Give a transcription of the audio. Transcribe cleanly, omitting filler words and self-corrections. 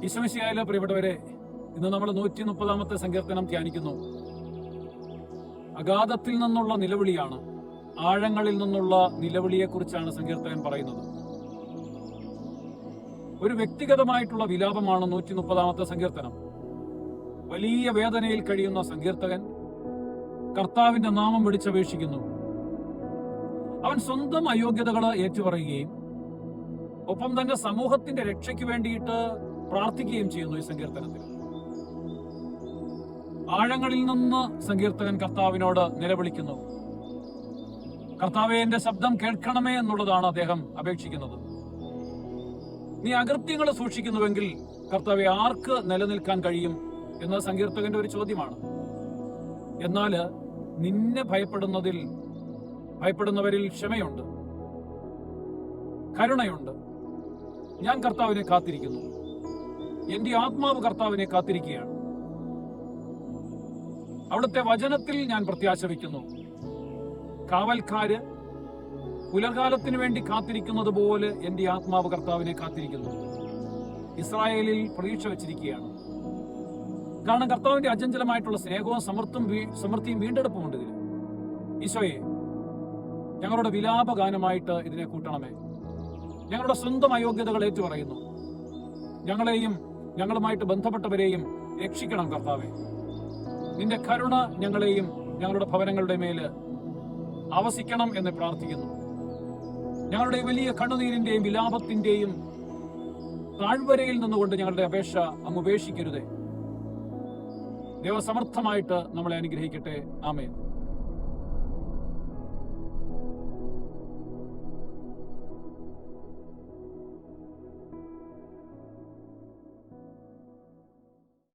ഈശോമിശിഹായിലെ പ്രിയപ്പെട്ടവരെ, ഇന്ന് നമ്മൾ 130-ാമത്തെ സങ്കീർത്തനം ധ്യാനിക്കുന്നു. അഗാധത്തിൽ നിന്നുള്ള നിലവിളിയാണ്, ആഴങ്ങളിൽ നിന്നുള്ള നിലവിളിയെക്കുറിച്ചാണ് സങ്കീർത്തകൻ പറയുന്നത്. ഒരു വ്യക്തിഗതമായിട്ടുള്ള വിലാപമാണ് 130-ാമത്തെ സങ്കീർത്തനം. വലിയ വേദനയിൽ കഴിയുന്ന സങ്കീർത്തകൻ കർത്താവിന്റെ നാമം വിളിച്ചപേക്ഷിക്കുന്നു. അവൻ സ്വന്തം അയോഗ്യതകൾ ഏറ്റുപറയുകയും ഒപ്പം തന്റെ സമൂഹത്തിന്റെ രക്ഷയ്ക്ക് വേണ്ടിയിട്ട് പ്രാർത്ഥിക്കുകയും ചെയ്യുന്നു. ഈ സങ്കീർത്തനത്തിൽ ആഴങ്ങളിൽ നിന്ന് സങ്കീർത്തകൻ കർത്താവിനോട് നിലവിളിക്കുന്നു. കർത്താവേ, എന്റെ ശബ്ദം കേൾക്കണമേ എന്നുള്ളതാണ് അദ്ദേഹം അപേക്ഷിക്കുന്നത്. നീ അകൃത്യങ്ങൾ സൂക്ഷിക്കുന്നുവെങ്കിൽ കർത്താവെ, ആർക്ക് നിലനിൽക്കാൻ കഴിയും എന്ന സങ്കീർത്തകന്റെ ഒരു ചോദ്യമാണ്. എന്നാൽ നിന്നെ ഭയപ്പെടുന്നവരിൽ ക്ഷമയുണ്ട്, കരുണയുണ്ട്. ഞാൻ കർത്താവിനെ കാത്തിരിക്കുന്നു, എന്റെ ആത്മാവ് കർത്താവിനെ കാത്തിരിക്കുകയാണ്. അവിടുത്തെ വചനത്തിൽ ഞാൻ പ്രത്യാശ വയ്ക്കുന്നു. കാവൽക്കാര് പുലർകാലത്തിനു വേണ്ടി കാത്തിരിക്കുന്നത് പോലെ എന്റെ ആത്മാവ് കർത്താവിനെ കാത്തിരിക്കുന്നു. ഇസ്രായേലിൽ പ്രതീക്ഷ വച്ചിരിക്കുകയാണ്. കാരണം കർത്താവിന്റെ അചഞ്ചലമായിട്ടുള്ള സ്നേഹവും സമൃദ്ധിയും വീണ്ടെടുപ്പുമുണ്ട് ഇതിൽ. ഈശോയെ, ഞങ്ങളുടെ വിലാപഗാനമായിട്ട് ഇതിനെ കൂട്ടണമേ. ഞങ്ങളുടെ സ്വന്തം അയോഗ്യതകൾ ഏറ്റുപറയുന്നു. ഞങ്ങളെയും ഞങ്ങളുമായിട്ട് ബന്ധപ്പെട്ടവരെയും രക്ഷിക്കണം കർത്താവെ. നിന്റെ കരുണ ഞങ്ങളെയും ഞങ്ങളുടെ ഭവനങ്ങളുടെ മേല് ആവസിക്കണം എന്ന് പ്രാർത്ഥിക്കുന്നു. ഞങ്ങളുടെ വലിയ കണ്ണുനീരിന്റെയും വിലാപത്തിന്റെയും താഴ്വരയിൽ നിന്നുകൊണ്ട് ഞങ്ങളുടെ അപേക്ഷ അങ്ങ് ഉപേക്ഷിക്കരുതേ. ദൈവസമർത്ഥമായിട്ട് നമ്മളെ അനുഗ്രഹിക്കട്ടെ. ആമേൻ.